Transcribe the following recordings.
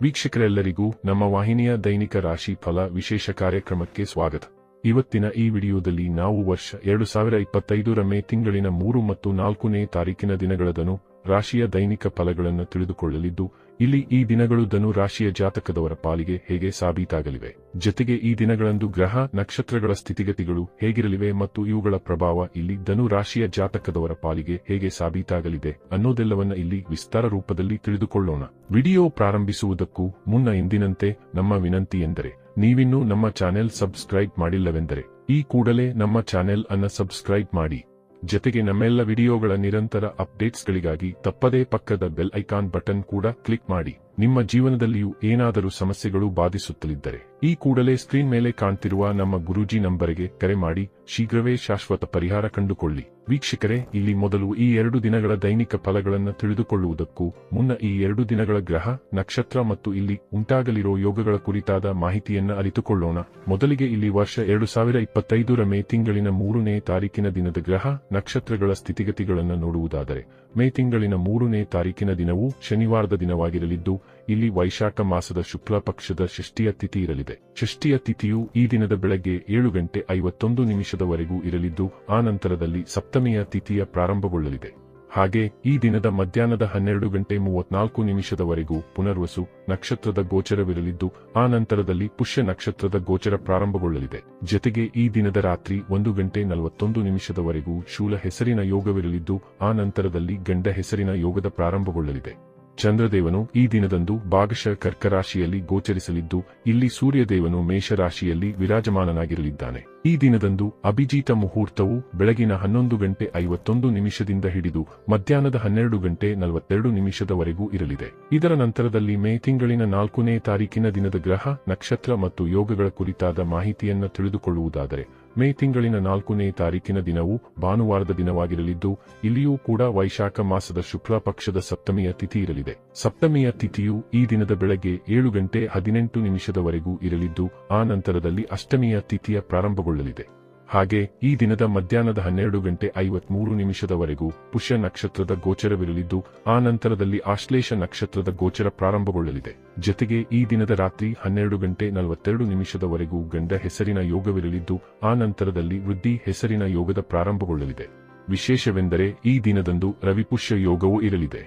ವೀಕ್ಷಕರೆಲ್ಲರಿಗೂ ನಮ್ಮ ವಾಹಿನಿಯ ದೈನಿಕ ರಾಶಿ ಫಲ ವಿಶೇಷ ಕಾರ್ಯಕ್ರಮಕ್ಕೆ ಸ್ವಾಗತ. ಇವತ್ತಿನ ಈ ವಿಡಿಯೋದಲ್ಲಿ ನಾವು ವರ್ಷ 2025ರ ಮೇ ತಿಂಗಳಿನ 3 ಮತ್ತು 4ನೇ ತಾರೀಕಿನ ದಿನಗಳದನು ರಾಶಿಯ ದೈನಿಕ ಫಲಗಳನ್ನು ತಿಳಿದುಕೊಳ್ಳಲಿದ್ದು, ಇಲ್ಲಿ ಈ ದಿನಗಳು ಧನು ರಾಶಿಯ ಜಾತಕದವರ ಪಾಲಿಗೆ ಹೇಗೆ ಸಾಬೀತಾಗಲಿವೆ, ಜೊತೆಗೆ ಈ ದಿನಗಳಂದು ಗ್ರಹ ನಕ್ಷತ್ರಗಳ ಸ್ಥಿತಿಗತಿಗಳು ಹೇಗಿರಲಿವೆ ಮತ್ತು ಇವುಗಳ ಪ್ರಭಾವ ಇಲ್ಲಿ ಧನು ರಾಶಿಯ ಜಾತಕದವರ ಪಾಲಿಗೆ ಹೇಗೆ ಸಾಬೀತಾಗಲಿದೆ ಅನ್ನೋದೆಲ್ಲವನ್ನ ಇಲ್ಲಿ ವಿಸ್ತಾರ ರೂಪದಲ್ಲಿ ತಿಳಿದುಕೊಳ್ಳೋಣ. ವಿಡಿಯೋ ಪ್ರಾರಂಭಿಸುವುದಕ್ಕೂ ಮುನ್ನ ಎಂದಿನಂತೆ ನಮ್ಮ ವಿನಂತಿ ಎಂದರೆ, ನೀವಿನ್ನೂ ನಮ್ಮ ಚಾನೆಲ್ ಸಬ್ಸ್ಕ್ರೈಬ್ ಮಾಡಿಲ್ಲವೆಂದರೆ ಈ ಕೂಡಲೇ ನಮ್ಮ ಚಾನೆಲ್ ಅನ್ನು ಸಬ್ಸ್ಕ್ರೈಬ್ ಮಾಡಿ. ಜೊತೆಗೆ ನಮ್ಮೆಲ್ಲ ವಿಡಿಯೋಗಳ ನಿರಂತರ ಅಪ್ಡೇಟ್ಸ್ಗಳಿಗಾಗಿ ತಪ್ಪದೇ ಪಕ್ಕದ ಬೆಲ್ ಐಕಾನ್ ಬಟನ್ ಕೂಡ ಕ್ಲಿಕ್ ಮಾಡಿ. ನಿಮ್ಮ ಜೀವನದಲ್ಲಿಯೂ ಏನಾದರೂ ಸಮಸ್ಯೆಗಳು ಬಾಧಿಸುತ್ತಲಿದ್ದರೆ ಈ ಕೂಡಲೇ ಸ್ಕ್ರೀನ್ ಮೇಲೆ ಕಾಣ್ತಿರುವ ನಮ್ಮ ಗುರೂಜಿ ನಂಬರಿಗೆ ಕರೆ ಮಾಡಿ ಶೀಘ್ರವೇ ಶಾಶ್ವತ ಪರಿಹಾರ ಕಂಡುಕೊಳ್ಳಿ. ವೀಕ್ಷಕರೇ, ಇಲ್ಲಿ ಮೊದಲು ಈ 2 ದಿನಗಳ ದೈನಿಕ ಫಲಗಳನ್ನು ತಿಳಿದುಕೊಳ್ಳುವುದಕ್ಕೂ ಮುನ್ನ ಈ 2 ದಿನಗಳ ಗ್ರಹ ನಕ್ಷತ್ರ ಮತ್ತು ಇಲ್ಲಿ ಉಂಟಾಗಲಿರೋ ಯೋಗಗಳ ಕುರಿತಾದ ಮಾಹಿತಿಯನ್ನ ಅರಿತುಕೊಳ್ಳೋಣ. ಮೊದಲಿಗೆ ಇಲ್ಲಿ ವರ್ಷ 2025ರ ಮೇ ತಿಂಗಳಿನ 3ನೇ ತಾರೀಕಿನ ದಿನದ ಗ್ರಹ ನಕ್ಷತ್ರಗಳ ಸ್ಥಿತಿಗತಿಗಳನ್ನು ನೋಡುವುದಾದರೆ, ಮೇ ತಿಂಗಳಿನ 3ನೇ ತಾರೀಕಿನ ದಿನವು ಶನಿವಾರದ ದಿನವಾಗಿರಲಿದ್ದು, ಇಲ್ಲಿ ವೈಶಾಖ ಮಾಸದ ಶುಕ್ಲ ಪಕ್ಷದ ಷಷ್ಠಿಯ ತಿಥಿ ಇರಲಿದೆ. ಷಷ್ಠಿಯ ತಿಥಿಯು ಈ ದಿನದ ಬೆಳಗ್ಗೆ 7:51 ಇರಲಿದ್ದು, ಆ ನಂತರದಲ್ಲಿ ಸಪ್ತಮಿಯ ತಿಥಿಯ ಪ್ರಾರಂಭಗೊಳ್ಳಲಿದೆ. ಹಾಗೆ ಈ ದಿನದ ಮಧ್ಯಾಹ್ನದ 12:34 ಪುನರ್ವಸು ನಕ್ಷತ್ರದ ಗೋಚರವಿರಲಿದ್ದು, ಆ ನಂತರದಲ್ಲಿ ಪುಷ್ಯ ನಕ್ಷತ್ರದ ಗೋಚರ ಪ್ರಾರಂಭಗೊಳ್ಳಲಿದೆ. ಜೊತೆಗೆ ಈ ದಿನದ ರಾತ್ರಿ 1:41 ಶೂಲ ಹೆಸರಿನ ಯೋಗವಿರಲಿದ್ದು, ಆ ನಂತರದಲ್ಲಿ ಗಂಡ ಹೆಸರಿನ ಯೋಗದ ಪ್ರಾರಂಭಗೊಳ್ಳಲಿದೆ. ಚಂದ್ರದೇವನು ಈ ದಿನದಂದು ಭಾಗಶಃ ಕರ್ಕ ರಾಶಿಯಲ್ಲಿ ಗೋಚರಿಸಲಿದ್ದು, ಇಲ್ಲಿ ಸೂರ್ಯದೇವನು ಮೇಷರಾಶಿಯಲ್ಲಿ ವಿರಾಜಮಾನನಾಗಿರಲಿದ್ದಾನೆ. ಈ ದಿನದಂದು ಅಭಿಜಿತ ಮುಹೂರ್ತವು ಬೆಳಗಿನ 11:51 ಹಿಡಿದು ಮಧ್ಯಾಹ್ನದ 12:42 ಇರಲಿದೆ. ಇದರ ನಂತರದಲ್ಲಿ ಮೇ ತಿಂಗಳಿನ 4ನೇ ತಾರೀಕಿನ ದಿನದ ಗ್ರಹ ನಕ್ಷತ್ರ ಮತ್ತು ಯೋಗಗಳ ಕುರಿತಾದ ಮಾಹಿತಿಯನ್ನು ತಿಳಿದುಕೊಳ್ಳುವುದಾದರೆ, ಮೇ ತಿಂಗಳಿನ 4ನೇ ತಾರೀಕಿನ ದಿನವು ಭಾನುವಾರದ ದಿನವಾಗಿರಲಿದ್ದು, ಇಲ್ಲಿಯೂ ಕೂಡ ವೈಶಾಖ ಮಾಸದ ಶುಕ್ಲ ಪಕ್ಷದ ಸಪ್ತಮಿಯ ತಿಥಿ ಇರಲಿದೆ. ಸಪ್ತಮಿಯ ತಿಥಿಯು ಈ ದಿನದ ಬೆಳಗ್ಗೆ 7:18 ಇರಲಿದ್ದು, ಆ ನಂತರದಲ್ಲಿ ಅಷ್ಟಮಿಯ ತಿಥಿಯ ಪ್ರಾರಂಭಗೊಳ್ಳಲಿದೆ. ಹಾಗೆ ಈ ದಿನದ ಮಧ್ಯಾಹ್ನದ 12:53 ಪುಷ್ಯ ನಕ್ಷತ್ರದ ಗೋಚರವಿರಲಿದ್ದು, ಆ ನಂತರದಲ್ಲಿ ಆಶ್ಲೇಷ ನಕ್ಷತ್ರದ ಗೋಚರ ಪ್ರಾರಂಭಗೊಳ್ಳಲಿದೆ. ಜೊತೆಗೆ ಈ ದಿನದ ರಾತ್ರಿ 12:42 ಗಂಡ ಹೆಸರಿನ ಯೋಗವಿರಲಿದ್ದು, ಆ ನಂತರದಲ್ಲಿ ವೃದ್ಧಿ ಹೆಸರಿನ ಯೋಗದ ಪ್ರಾರಂಭಗೊಳ್ಳಲಿದೆ. ವಿಶೇಷವೆಂದರೆ ಈ ದಿನದಂದು ರವಿಪುಷ್ಯ ಯೋಗವೂ ಇರಲಿದೆ.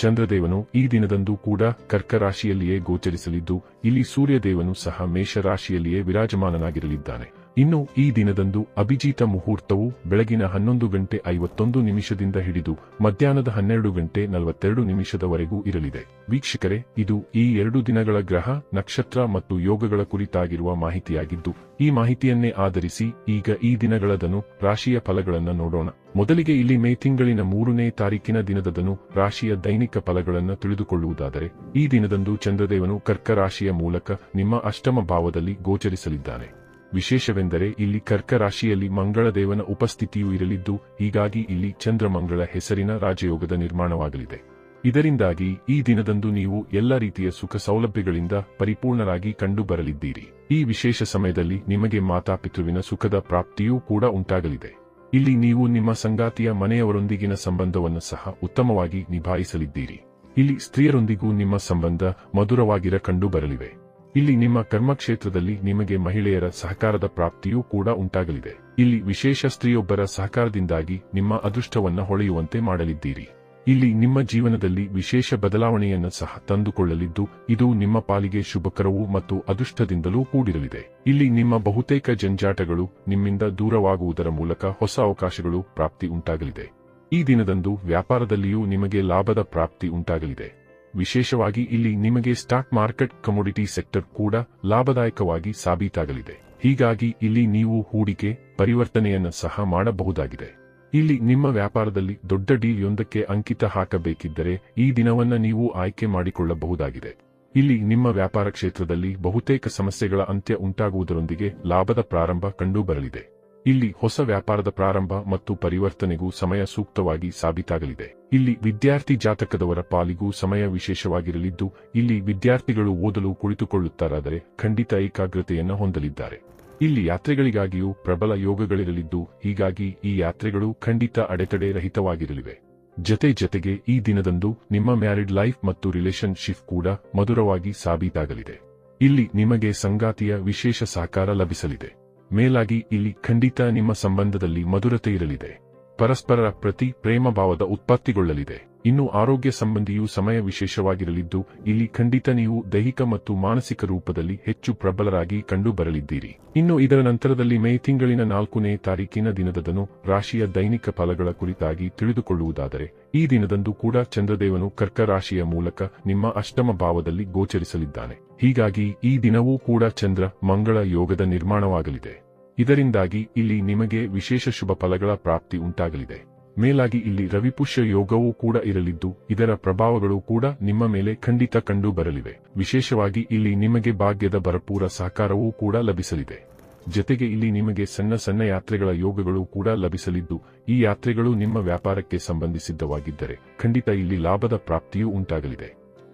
ಚಂದ್ರದೇವನು ಈ ದಿನದಂದು ಕೂಡ ಕರ್ಕ ರಾಶಿಯಲ್ಲಿಯೇ ಗೋಚರಿಸಲಿದ್ದು, ಇಲ್ಲಿ ಸೂರ್ಯದೇವನು ಸಹ ಮೇಷರಾಶಿಯಲ್ಲಿಯೇ ವಿರಾಜಮಾನನಾಗಿರಲಿದ್ದಾನೆ. ಇನ್ನು ಈ ದಿನದಂದು ಅಭಿಜಿತ ಮುಹೂರ್ತವು ಬೆಳಗಿನ 11:51 ಹಿಡಿದು ಮಧ್ಯಾಹ್ನದ 12:42 ಇರಲಿದೆ. ವೀಕ್ಷಕರೇ, ಇದು ಈ 2 ದಿನಗಳ ಗ್ರಹ ನಕ್ಷತ್ರ ಮತ್ತು ಯೋಗಗಳ ಕುರಿತಾಗಿರುವ ಮಾಹಿತಿಯಾಗಿದ್ದು, ಈ ಮಾಹಿತಿಯನ್ನೇ ಆಧರಿಸಿ ಈಗ ಈ ದಿನಗಳ ಧನು ರಾಶಿಯ ಫಲಗಳನ್ನು ನೋಡೋಣ. ಮೊದಲಿಗೆ ಇಲ್ಲಿ ಮೇ ತಿಂಗಳಿನ 3ನೇ ತಾರೀಕಿನ ದಿನದ ಧನು ರಾಶಿಯ ದೈನಿಕ ಫಲಗಳನ್ನು ತಿಳಿದುಕೊಳ್ಳುವುದಾದರೆ, ಈ ದಿನದಂದು ಚಂದ್ರದೇವನು ಕರ್ಕ ರಾಶಿಯ ಮೂಲಕ ನಿಮ್ಮ ಅಷ್ಟಮ ಭಾವದಲ್ಲಿ ಗೋಚರಿಸಲಿದ್ದಾನೆ. ವಿಶೇಷವೆಂದರೆ ಇಲ್ಲಿ ಕರ್ಕ ರಾಶಿಯಲ್ಲಿ ಮಂಗಳದೇವನ ಉಪಸ್ಥಿತಿಯೂ ಇರಲಿದ್ದು, ಹೀಗಾಗಿ ಇಲ್ಲಿ ಚಂದ್ರಮಂಗಳ ಹೆಸರಿನ ರಾಜಯೋಗದ ನಿರ್ಮಾಣವಾಗಲಿದೆ. ಇದರಿಂದಾಗಿ ಈ ದಿನದಂದು ನೀವು ಎಲ್ಲ ರೀತಿಯ ಸುಖ ಸೌಲಭ್ಯಗಳಿಂದ ಪರಿಪೂರ್ಣರಾಗಿ ಕಂಡುಬರಲಿದ್ದೀರಿ. ಈ ವಿಶೇಷ ಸಮಯದಲ್ಲಿ ನಿಮಗೆ ಮಾತಾಪಿತೃವಿನ ಸುಖದ ಪ್ರಾಪ್ತಿಯೂ ಕೂಡ ಉಂಟಾಗಲಿದೆ. ಇಲ್ಲಿ ನೀವು ನಿಮ್ಮ ಸಂಗಾತಿಯ ಮನೆಯವರೊಂದಿಗಿನ ಸಂಬಂಧವನ್ನು ಸಹ ಉತ್ತಮವಾಗಿ ನಿಭಾಯಿಸಲಿದ್ದೀರಿ. ಇಲ್ಲಿ ಸ್ತ್ರೀಯರೊಂದಿಗೂ ನಿಮ್ಮ ಸಂಬಂಧ ಮಧುರವಾಗಿರ ಕಂಡುಬರಲಿವೆ. ಇಲ್ಲಿ ನಿಮ್ಮ ಕರ್ಮಕ್ಷೇತ್ರದಲ್ಲಿ ನಿಮಗೆ ಮಹಿಳೆಯರ ಸಹಕಾರದ ಪ್ರಾಪ್ತಿಯೂ ಕೂಡ ಉಂಟಾಗಲಿದೆ. ಇಲ್ಲಿ ವಿಶೇಷ ಸ್ತ್ರೀಯೊಬ್ಬರ ಸಹಕಾರದಿಂದಾಗಿ ನಿಮ್ಮ ಅದೃಷ್ಟವನ್ನ ಹೊಳೆಯುವಂತೆ ಮಾಡಲಿದ್ದೀರಿ. ಇಲ್ಲಿ ನಿಮ್ಮ ಜೀವನದಲ್ಲಿ ವಿಶೇಷ ಬದಲಾವಣೆಯನ್ನು ಸಹ ತಂದುಕೊಳ್ಳಲಿದ್ದು, ಇದು ನಿಮ್ಮ ಪಾಲಿಗೆ ಶುಭಕರವೂ ಮತ್ತು ಅದೃಷ್ಟದಿಂದಲೂ ಕೂಡಿರಲಿದೆ. ಇಲ್ಲಿ ನಿಮ್ಮ ಬಹುತೇಕ ಜಂಜಾಟಗಳು ನಿಮ್ಮಿಂದ ದೂರವಾಗುವುದರ ಮೂಲಕ ಹೊಸ ಅವಕಾಶಗಳು ಪ್ರಾಪ್ತಿ ಉಂಟಾಗಲಿದೆ. ಈ ದಿನದಂದು ವ್ಯಾಪಾರದಲ್ಲಿಯೂ ನಿಮಗೆ ಲಾಭದ ಪ್ರಾಪ್ತಿ ಉಂಟಾಗಲಿದೆ. ವಿಶೇಷವಾಗಿ ಇಲ್ಲಿ ನಿಮಗೆ ಸ್ಟಾಕ್ ಮಾರ್ಕೆಟ್ ಕಮೋಡಿಟಿ ಸೆಕ್ಟರ್ ಕೂಡ ಲಾಭದಾಯಕವಾಗಿ ಸಾಬೀತಾಗಲಿದೆ. ಹೀಗಾಗಿ ಇಲ್ಲಿ ನೀವು ಹೂಡಿಕೆ ಪರಿವರ್ತನೆಯನ್ನು ಸಹ ಮಾಡಬಹುದಾಗಿದೆ. ಇಲ್ಲಿ ನಿಮ್ಮ ವ್ಯಾಪಾರದಲ್ಲಿ ದೊಡ್ಡ ಡೀಲ್ ಯೊಂದಕ್ಕೆ ಅಂಕಿತ ಹಾಕಬೇಕಿದ್ದರೆ ಈ ದಿನವನ್ನ ನೀವು ಆಯ್ಕೆ ಮಾಡಿಕೊಳ್ಳಬಹುದಾಗಿದೆ. ಇಲ್ಲಿ ನಿಮ್ಮ ವ್ಯಾಪಾರ ಕ್ಷೇತ್ರದಲ್ಲಿ ಬಹುತೇಕ ಸಮಸ್ಯೆಗಳ ಅಂತ್ಯ ಉಂಟಾಗುವುದರೊಂದಿಗೆ ಲಾಭದ ಪ್ರಾರಂಭ ಕಂಡುಬರಲಿದೆ. ಇಲ್ಲಿ ಹೊಸ ವ್ಯಾಪಾರದ ಪ್ರಾರಂಭ ಮತ್ತು ಪರಿವರ್ತನೆಗೂ ಸಮಯ ಸೂಕ್ತವಾಗಿ ಸಾಬೀತಾಗಲಿದೆ. ಇಲ್ಲಿ ವಿದ್ಯಾರ್ಥಿ ಜಾತಕದವರ ಪಾಲಿಗೂ ಸಮಯ ವಿಶೇಷವಾಗಿರಲಿದ್ದು, ಇಲ್ಲಿ ವಿದ್ಯಾರ್ಥಿಗಳು ಓದಲು ಕುಳಿತುಕೊಳ್ಳುತ್ತಾರಾದರೆ ಖಂಡಿತ ಏಕಾಗ್ರತೆಯನ್ನು ಹೊಂದಲಿದ್ದಾರೆ. ಇಲ್ಲಿ ಯಾತ್ರೆಗಳಿಗಾಗಿಯೂ ಪ್ರಬಲ ಯೋಗಗಳಿರಲಿದ್ದು, ಹೀಗಾಗಿ ಈ ಯಾತ್ರೆಗಳು ಖಂಡಿತ ಅಡೆತಡೆ ರಹಿತವಾಗಿರಲಿವೆ. ಜತೆಗೆ ಈ ದಿನದಂದು ನಿಮ್ಮ ಮ್ಯಾರಿಡ್ ಲೈಫ್ ಮತ್ತು ರಿಲೇಶನ್ಶಿಪ್ ಕೂಡ ಮಧುರವಾಗಿ ಸಾಬೀತಾಗಲಿದೆ. ಇಲ್ಲಿ ನಿಮಗೆ ಸಂಗಾತಿಯ ವಿಶೇಷ ಸಹಕಾರ ಲಭಿಸಲಿದೆ. ಮೇಲಾಗಿ ಇಲ್ಲಿ ಖಂಡಿತ ನಿಮ್ಮ ಸಂಬಂಧದಲ್ಲಿ ಮಧುರತೆ ಇರಲಿದೆ. ಪರಸ್ಪರರ ಪ್ರತಿ ಪ್ರೇಮಭಾವದ ಉತ್ಪತ್ತಿಗೊಳ್ಳಲಿದೆ. ಇನ್ನು ಆರೋಗ್ಯ ಸಂಬಂಧಿಯೂ ಸಮಯ ವಿಶೇಷವಾಗಿರಲಿದ್ದು, ಇಲ್ಲಿ ಖಂಡಿತ ನೀವು ದೈಹಿಕ ಮತ್ತು ಮಾನಸಿಕ ರೂಪದಲ್ಲಿ ಹೆಚ್ಚು ಪ್ರಬಲರಾಗಿ ಕಂಡುಬರಲಿದ್ದೀರಿ. ಇನ್ನು ಇದರ ನಂತರದಲ್ಲಿ ಮೇ ತಿಂಗಳಿನ 4ನೇ ತಾರೀಕಿನ ದಿನದಂದು ರಾಶಿಯ ದೈನಿಕ ಫಲಗಳ ಕುರಿತಾಗಿ ತಿಳಿದುಕೊಳ್ಳುವುದಾದರೆ, ಈ ದಿನದಂದು ಕೂಡ ಚಂದ್ರದೇವನು ಕರ್ಕ ರಾಶಿಯ ಮೂಲಕ ನಿಮ್ಮ ಅಷ್ಟಮ ಭಾವದಲ್ಲಿ ಗೋಚರಿಸಲಿದ್ದಾನೆ. ಹೀಗಾಗಿ ಈ ದಿನವೂ ಕೂಡ ಚಂದ್ರ ಮಂಗಳ ಯೋಗದ ನಿರ್ಮಾಣವಾಗಲಿದೆ. ಇದರಿಂದಾಗಿ ಇಲ್ಲಿ ನಿಮಗೆ ವಿಶೇಷ ಶುಭ ಫಲಗಳ ಪ್ರಾಪ್ತಿ ಉಂಟಾಗಲಿದೆ. ಮೇಲಾಗಿ ಇಲ್ಲಿ ರವಿಪುಷ್ಯ ಯೋಗವೂ ಕೂಡ ಇರಲಿದ್ದು, ಇದರ ಪ್ರಭಾವಗಳು ಕೂಡ ನಿಮ್ಮ ಮೇಲೆ ಖಂಡಿತ ಕಂಡು ಬರಲಿವೆ. ವಿಶೇಷವಾಗಿ ಇಲ್ಲಿ ನಿಮಗೆ ಭಾಗ್ಯದ ಭರಪೂರ ಸಹಕಾರವೂ ಕೂಡ ಲಭಿಸಲಿದೆ. ಜತೆಗೆ ಇಲ್ಲಿ ನಿಮಗೆ ಸಣ್ಣ ಸಣ್ಣ ಯಾತ್ರೆಗಳ ಯೋಗಗಳು ಕೂಡ ಲಭಿಸಲಿದ್ದು, ಈ ಯಾತ್ರೆಗಳು ನಿಮ್ಮ ವ್ಯಾಪಾರಕ್ಕೆ ಸಂಬಂಧಿಸಿದ್ದವಾಗಿದ್ದರೆ ಖಂಡಿತ ಇಲ್ಲಿ ಲಾಭದ ಪ್ರಾಪ್ತಿಯೂ ಉಂಟಾಗಲಿದೆ.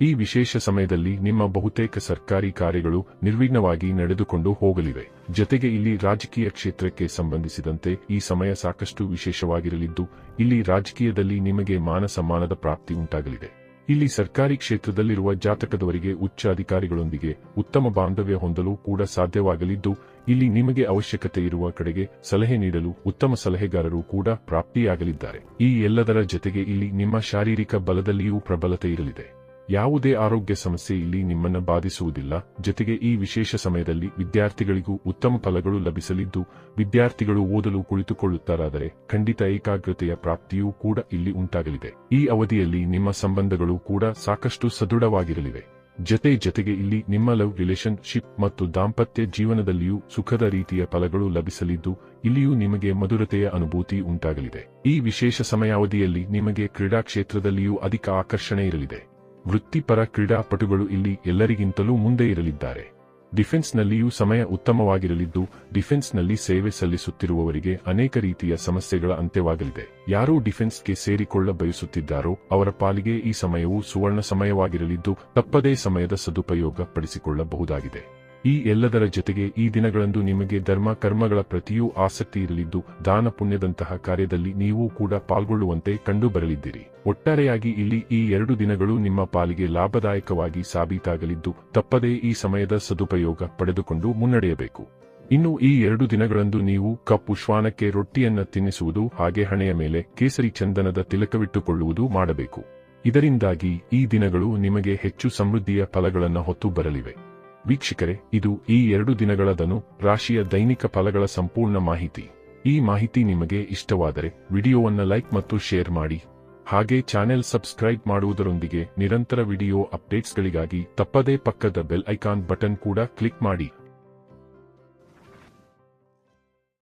ಈ ವಿಶೇಷ ಸಮಯದಲ್ಲಿ ನಿಮ್ಮ ಬಹುತೇಕ ಸರ್ಕಾರಿ ಕಾರ್ಯಗಳು ನಿರ್ವಿಘ್ನವಾಗಿ ನಡೆದುಕೊಂಡು ಹೋಗಲಿವೆ. ಜತೆಗೆ ಇಲ್ಲಿ ರಾಜಕೀಯ ಕ್ಷೇತ್ರಕ್ಕೆ ಸಂಬಂಧಿಸಿದಂತೆ ಈ ಸಮಯ ಸಾಕಷ್ಟು ವಿಶೇಷವಾಗಿರಲಿದ್ದು, ಇಲ್ಲಿ ರಾಜಕೀಯದಲ್ಲಿ ನಿಮಗೆ ಮಾನ ಸಮ್ಮಾನದ ಪ್ರಾಪ್ತಿ ಉಂಟಾಗಲಿದೆ. ಇಲ್ಲಿ ಸರ್ಕಾರಿ ಕ್ಷೇತ್ರದಲ್ಲಿರುವ ಜಾತಕದವರಿಗೆ ಉಚ್ಚ ಅಧಿಕಾರಿಗಳೊಂದಿಗೆ ಉತ್ತಮ ಬಾಂಧವ್ಯ ಹೊಂದಲು ಕೂಡ ಸಾಧ್ಯವಾಗಲಿದ್ದು, ಇಲ್ಲಿ ನಿಮಗೆ ಅವಶ್ಯಕತೆ ಇರುವ ಕಡೆಗೆ ಸಲಹೆ ನೀಡಲು ಉತ್ತಮ ಸಲಹೆಗಾರರು ಕೂಡ ಪ್ರಾಪ್ತಿಯಾಗಲಿದ್ದಾರೆ. ಈ ಎಲ್ಲದರ ಜತೆಗೆ ಇಲ್ಲಿ ನಿಮ್ಮ ಶಾರೀರಿಕ ಬಲದಲ್ಲಿಯೂ ಪ್ರಬಲತೆ ಇರಲಿದೆ. ಯಾವುದೇ ಆರೋಗ್ಯ ಸಮಸ್ಯೆ ಇಲ್ಲಿ ನಿಮ್ಮನ್ನು ಬಾಧಿಸುವುದಿಲ್ಲ. ಜತೆಗೆ ಈ ವಿಶೇಷ ಸಮಯದಲ್ಲಿ ವಿದ್ಯಾರ್ಥಿಗಳಿಗೂ ಉತ್ತಮ ಫಲಗಳು ಲಭಿಸಲಿದ್ದು, ವಿದ್ಯಾರ್ಥಿಗಳು ಓದಲು ಕುಳಿತುಕೊಳ್ಳುತ್ತಾರಾದರೆ ಖಂಡಿತ ಏಕಾಗ್ರತೆಯ ಪ್ರಾಪ್ತಿಯೂ ಕೂಡ ಇಲ್ಲಿ ಉಂಟಾಗಲಿದೆ. ಈ ಅವಧಿಯಲ್ಲಿ ನಿಮ್ಮ ಸಂಬಂಧಗಳು ಕೂಡ ಸಾಕಷ್ಟು ಸದೃಢವಾಗಿರಲಿವೆ. ಜತೆಗೆ ಇಲ್ಲಿ ನಿಮ್ಮ ಲವ್ ರಿಲೇಶನ್ಶಿಪ್ ಮತ್ತು ದಾಂಪತ್ಯ ಜೀವನದಲ್ಲಿಯೂ ಸುಖದ ರೀತಿಯ ಫಲಗಳು ಲಭಿಸಲಿದ್ದು, ಇಲ್ಲಿಯೂ ನಿಮಗೆ ಮಧುರತೆಯ ಅನುಭೂತಿ ಉಂಟಾಗಲಿದೆ. ಈ ವಿಶೇಷ ಸಮಯಾವಧಿಯಲ್ಲಿ ನಿಮಗೆ ಕ್ರೀಡಾ ಕ್ಷೇತ್ರದಲ್ಲಿಯೂ ಅಧಿಕ ಆಕರ್ಷಣೆ ಇರಲಿದೆ. ವೃತ್ತಿಪರ ಕ್ರೀಡಾಪಟುಗಳು ಇಲ್ಲಿ ಎಲ್ಲರಿಗಿಂತಲೂ ಮುಂದೆ ಇರಲಿದ್ದಾರೆ. ಡಿಫೆನ್ಸ್ನಲ್ಲಿಯೂ ಸಮಯ ಉತ್ತಮವಾಗಿರಲಿದ್ದು, ಡಿಫೆನ್ಸ್ನಲ್ಲಿ ಸೇವೆ ಸಲ್ಲಿಸುತ್ತಿರುವವರಿಗೆ ಅನೇಕ ರೀತಿಯ ಸಮಸ್ಯೆಗಳ ಅಂತ್ಯವಾಗಲಿದೆ. ಯಾರೂ ಡಿಫೆನ್ಸ್ಗೆ ಸೇರಿಕೊಳ್ಳ ಬಯಸುತ್ತಿದ್ದಾರೋ ಅವರ ಪಾಲಿಗೆ ಈ ಸಮಯವು ಸುವರ್ಣ ಸಮಯವಾಗಿರಲಿದ್ದು, ತಪ್ಪದೇ ಸಮಯದ ಸದುಪಯೋಗ ಪಡಿಸಿಕೊಳ್ಳಬಹುದಾಗಿದೆ. ಈ ಎಲ್ಲದರ ಜತೆಗೆ ಈ ದಿನಗಳಂದು ನಿಮಗೆ ಧರ್ಮ ಕರ್ಮಗಳ ಪ್ರತಿಯೂ ಆಸಕ್ತಿ ಇರಲಿದ್ದು, ದಾನ ಪುಣ್ಯದಂತಹ ಕಾರ್ಯದಲ್ಲಿ ನೀವು ಕೂಡ ಪಾಲ್ಗೊಳ್ಳುವಂತೆ ಕಂಡುಬರಲಿದ್ದೀರಿ. ಒಟ್ಟಾರೆಯಾಗಿ ಇಲ್ಲಿ ಈ 2 ದಿನಗಳು ನಿಮ್ಮ ಪಾಲಿಗೆ ಲಾಭದಾಯಕವಾಗಿ ಸಾಬೀತಾಗಲಿದ್ದು, ತಪ್ಪದೇ ಈ ಸಮಯದ ಸದುಪಯೋಗ ಪಡೆದುಕೊಂಡು ಮುನ್ನಡೆಯಬೇಕು. ಇನ್ನು ಈ 2 ದಿನಗಳಂದು ನೀವು ಕಪ್ಪು ಶ್ವಾನಕ್ಕೆ ರೊಟ್ಟಿಯನ್ನ ತಿನ್ನಿಸುವುದು, ಹಾಗೆ ಹಣೆಯ ಮೇಲೆ ಕೇಸರಿ ಚಂದನದ ತಿಲಕವಿಟ್ಟುಕೊಳ್ಳುವುದು ಮಾಡಬೇಕು. ಇದರಿಂದಾಗಿ ಈ ದಿನಗಳು ನಿಮಗೆ ಹೆಚ್ಚು ಸಮೃದ್ಧಿಯ ಫಲಗಳನ್ನು ಹೊತ್ತು ಬರಲಿವೆ. ವೀಕ್ಷಕರೇ, ಇದು ಈ 2 ದಿನಗಳದನು ರಾಶಿಯ ದೈನಿಕ ಫಲಗಳ ಸಂಪೂರ್ಣ ಮಾಹಿತಿ. ಈ ಮಾಹಿತಿ ನಿಮಗೆ ಇಷ್ಟವಾದರೆ ವಿಡಿಯೋವನ್ನು ಲೈಕ್ ಮತ್ತು ಶೇರ್ ಮಾಡಿ. ಹಾಗೆ ಚಾನೆಲ್ ಸಬ್ಸ್ಕ್ರೈಬ್ ಮಾಡುವುದರೊಂದಿಗೆ ನಿರಂತರ ವಿಡಿಯೋ ಅಪ್ಡೇಟ್ಸ್ಗಳಿಗಾಗಿ ತಪ್ಪದೇ ಪಕ್ಕದ ಬೆಲ್ ಐಕಾನ್ ಬಟನ್ ಕೂಡ ಕ್ಲಿಕ್ ಮಾಡಿ.